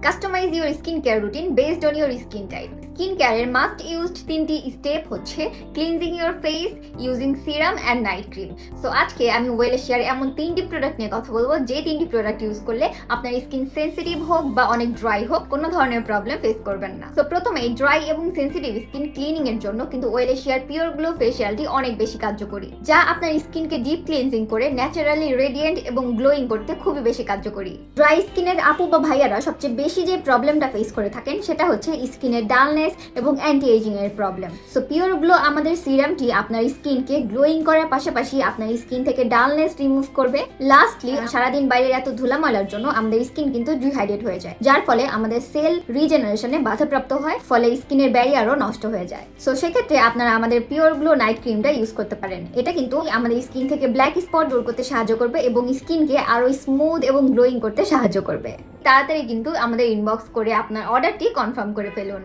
Customise your skin care routine based on your skin type. Skin কেয়ারের must used 3টি step হচ্ছে cleansing your face, using serum and night cream. So আজকে আমি ওয়েলশেয়ার এমন 3টি product নিয়ে কথা বলবো যে 3টি প্রোডাক্ট ইউজ করলে আপনার স্কিন সেন্সিটিভ হোক বা অনেক ড্রাই হোক কোনো ধরনের প্রবলেম ফেস করবেন না। সো প্রথমে ড্রাই এবং সেন্সিটিভ স্কিন ক্লিনিং এর জন্য কিন্তু ওয়েলশেয়ার পিওর গ্লো ফেশিয়ালটি অনেক বেশি কার্যকরী, যা আপনার স্কিনকে ডিপ ক্লিনজিং করে ন্যাচারালি রেডিয়েন্ট এবং গ্লোয়িং করতে খুবই বেশি কার্যকরী। ড্রাই স্কিনের আপু বা ভাইয়ারা সবচেয়ে বেশি যে প্রবলেমটা ফেস করে থাকেন সেটা হচ্ছে স্কিনের ডালনেস এবং অ্যান্টি এজিং এর প্রবলেম। সো পিওর গ্লো আমাদের সিরামটি আপনার স্কিনকে গ্লোয়িং করার পাশাপাশি আপনার স্কিন থেকে ডালনেস রিমুভ করবে। লাস্টলি সারাদিন বাইরের এত ধুলাময়লার জন্য আমাদের স্কিন কিন্তু ডিহাইড্রেট হয়ে যায়, যার ফলে আমাদের সেল রিজেনারেশনে বাধাপ্রাপ্ত হয়, ফলে স্কিনের ব্যারিয়ারও নষ্ট হয়ে যায়। সো সেক্ষেত্রে আপনারা আমাদের পিওর গ্লো নাইট ক্রিমটা ইউজ করতে পারেন। এটা কিন্তু আমাদের স্কিন থেকে ব্ল্যাক স্পট দূর করতে সাহায্য করবে এবং স্কিনকে আরো স্মুথ এবং গ্লোয়িং করতে সাহায্য করবে। তাড়াতাড়ি কিন্তু আমাদের ইনবক্স করে আপনার অর্ডারটি কনফার্ম করে ফেলুন।